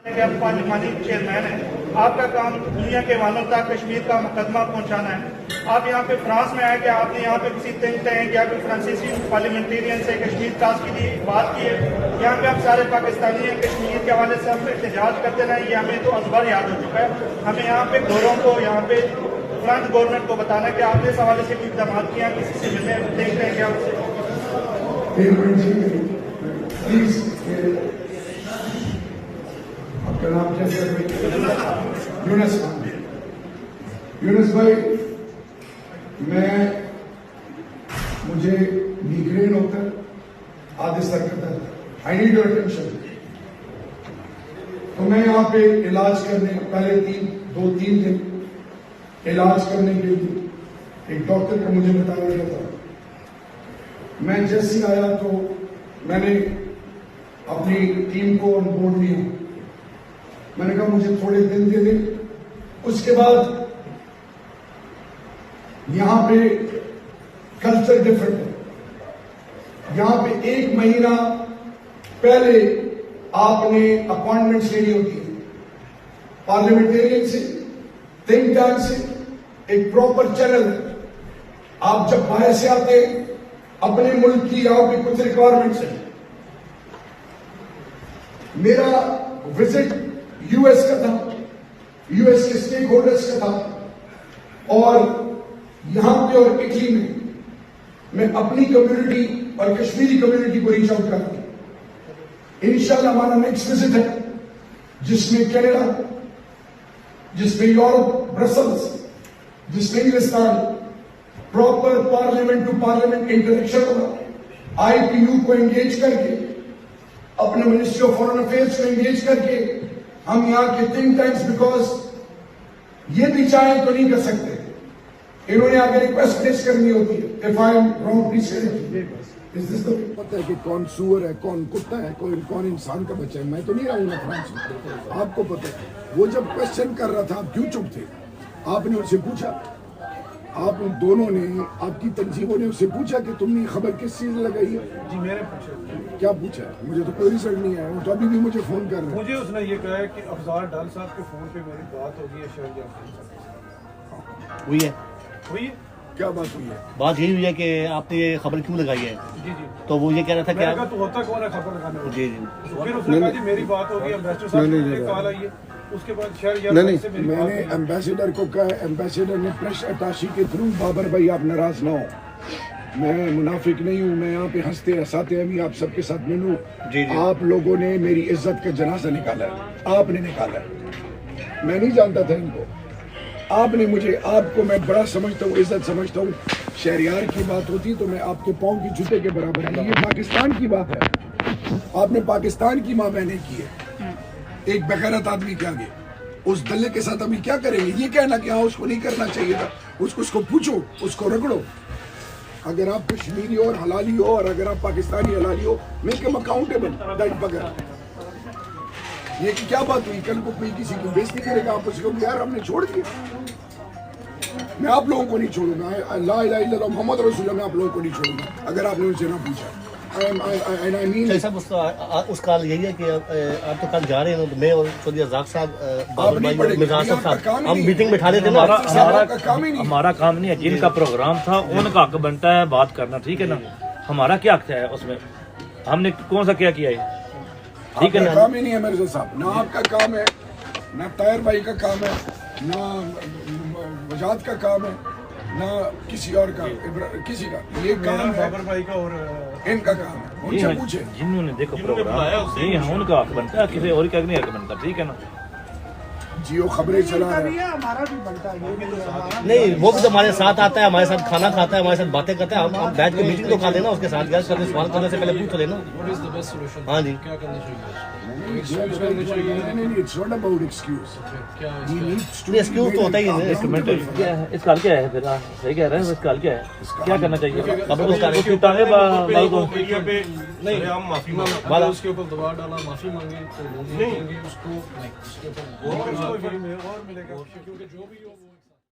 کہ آپ پارلیمانی چیئرمین ہیں، آپ کا کام دنیا کے والوں تک کشمیر کا مقدمہ پہنچانا ہے. آپ یہاں پہ فرانس میں آئے کہ آپ نے یہاں پہ کسی تھنک ٹینک یا کوئی فرانسیسی پارلیمنٹیرین سے کشمیر ٹاسک کے لیے بات کی ہے. یہاں پہ آپ سارے پاکستانی ہیں، کشمیر کے حوالے سے ہم احتجاج کرتے رہے، یہ ہمیں تو ازبر یاد ہو چکا ہے. ہمیں یہاں پہ گوروں کو، یہاں پہ فرانس گورنمنٹ کو بتانا ہے کہ آپ نے اس حوالے سے کوئی اقدامات کیا کسی سے ملنے تھنک ٹینک یا اس سے. پلیز آپ کا نام کیا ہے؟ یونس بھائی، مجھے میگرین ہوتا ہے، آدھے سر کرتا ہے. I need your attention. تو میں یہاں پہ علاج کرنے پہلے 2-3 دن علاج کرنے کے لیے ایک ڈاکٹر کا مجھے بتایا گیا تھا. میں جیسے آیا تو میں نے اپنی ٹیم کو آن بورڈ لیا. میں نے کہا مجھے تھوڑے دن دے دیں. اس کے بعد یہاں پہ کلچر ڈفرنٹ ہے. یہاں پہ 1 مہینہ پہلے آپ نے اپوائنٹمنٹس لینی ہوتی ہے پارلیمنٹیرین سے، تھنک ٹینک سے. ایک پراپر چینل ہے. آپ جب باہر سے آتے ہیں اپنے ملک کی یہاں پہ کچھ ریکوائرمنٹس ہیں. میرا وزٹ یو ایس کا تھا، یو ایس کے اسٹیک ہولڈرز کا تھا، اور یہاں پہ اور اٹلی میں اپنی کمیونٹی اور کشمیری کمیونٹی کو ریچ آؤٹ کرتا ہوں. انشاءاللہ ہمارا نیکسٹ وزٹ ہے جس میں کینیڈا، جس میں یورپ، برسلز، جس میں انگلستان، proper parliament to parliament interaction ہوگا. آئی پی یو کو انگیج کر کے، اپنے منسٹری آف فارن افیئرس کو انگیج کر کے ہم یہاں کے تھنک ٹینکس، بیکاز یہ بھی چاہیں تو نہیں کر سکتے. انہوں نے آگے ریکویسٹ پیش کرنی ہوتی ہے. If I am wrong, please say it. پتہ ہے کہ کون سور ہے، کون کتا ہے، کون انسان کا بچہ ہے. میں تو نہیں رہا ہوں نا فرانس میں، آپ کو پتہ ہے. وہ جب کوشچن کر رہا تھا آپ کیوں چپ تھے؟ آپ نے اس سے پوچھا، آپ دونوں نے، آپ کی تنظیموں نے اس سے پوچھا کہ تم نے خبر کس چیز لگائی ہے؟ جی میں نے پوچھا. کیا پوچھا؟ مجھے تو کوئی ریزلٹ نہیں آیا. وہ تو ابھی بھی مجھے فون کر رہے ہیں. مجھے اس نے یہ کہا ہے کہ افضال ڈال صاحب کے فون پہ میری بات ہوگی اشرف جان صاحب ہوئی ہے. ہوئی ہے. کیا بات ہوئی ہے؟ بات یہی ہوئی ہے کہ آپ نے یہ خبر کیوں لگائی ہے. جی جی. تو وہ یہ کہہ رہا تھا میں نے کہ کہا تو ہوتا کون ہے خبر لگانے والا؟ جی جی. پھر اس نے کہا جی میری بات ہوگی امبیسڈر صاحب سے مجھے کال آئی ہے. اس کے بعد شہر یار سے میری میں بات نے ہوئی. ایمبیسیڈر کو کہا، ایمبیسیڈر نے پریس اٹاشی کے تھرو، بابر بھائی آپ ناراض نہ ہو، میں منافق نہیں ہوں، میں یہاں پہ ہنستے ہنساتے ہم آپ سب کے ساتھ ملوں. جی جی. آپ لوگوں نے میری عزت کا جنازہ نکالا ہے، آپ نے نکالا ہے. میں نہیں جانتا تھا ان کو، آپ نے مجھے، آپ کو میں بڑا سمجھتا ہوں، عزت سمجھتا ہوں. شہریار کی بات ہوتی تو میں آپ کے پاؤں کی جوتے کے برابر ہے. یہ پاکستان کی بات ہے. آپ نے پاکستان کی ماں بہنیں کی ہے ایک بغیرت آدمی کے آگے. اس دلے کے ساتھ ابھی کیا کریں گے؟ یہ کہنا کہ ہاں اس کو نہیں کرنا چاہیے تھا. اس کو پوچھو، اس کو رگڑو. اگر آپ کشمیری ہو اور حلالی ہو، اور اگر آپ پاکستانی حلالی ہو، میک ایم اکاؤنٹیبل دیٹ بغیر. یہ کہ کیا بات ہوئی؟ کل کو کوئی کسی کو بےزتی کرے گا، آپ اس کو یار ہم نے چھوڑ دیا. میں آپ لوگوں کو نہیں چھوڑوں گا. لا الہ الا اللہ محمد رسول اللہ، میں آپ لوگوں کو نہیں چھوڑوں گا اگر آپ نے ان سے نہ پوچھا. صاحب اس کال یہی ہے کہ آپ تو کل جا رہے ہیں، تو میں اور چودھری رزاق صاحب، بابر بھائی اور مرزا آصف صاحب ہم میٹنگ بٹھا رہے تھے نا. ہمارا کام نہیں ہے. جن کا پروگرام تھا ان کا حق بنتا ہے بات کرنا، ٹھیک ہے نا. ہمارا کیا حق ہے اس میں؟ ہم نے کون سا کیا ہے؟ ٹھیک ہے نا. کام ہی نہیں ہے مرزا صاحب. نہ آپ کا کام ہے، نہ طاہر بھائی کا کام ہے، نہ وجاد کا کام ہے، نہ کسی اور کا، کسی کا. یہ کام ہے بابر بھائی کا اور ان کا کام ہے. ان سے پوچھیں. جنہوں نے دیکھو پروگرام، یہ ان کا حق بنتا ہے، کسی اور کا نہیں حق بنتا. ٹھیک ہے نا. جیو خبریں چلا رہے ہیں. ہمارا بھی بنتا ہے. نہیں، وہ بھی ہمارے ساتھ آتا ہے، ہمارے ساتھ کھانا کھاتا ہے، ہمارے ساتھ باتیں کرتا ہے. ہم بیٹھ کے میٹنگ تو کھا لینا اس کے ساتھ. یار سوال کرنے سے پہلے پوچھ تو لینا. ہاں جی. It's not about excuse. He needs to excuse تو ہوتا ہی ہے. ایک منٹ، اس کا حل کیا ہے پھر؟ صحیح کہہ رہے ہیں. اس کا حل کیا ہے؟ کیا کرنا چاہیے؟ خبر اس کا نہیں ہم معافی مانگے، اس کے اوپر دباؤ ڈالا، معافی مانگے تو نہیں اس کو اور ملے گا کیونکہ جو بھی ہو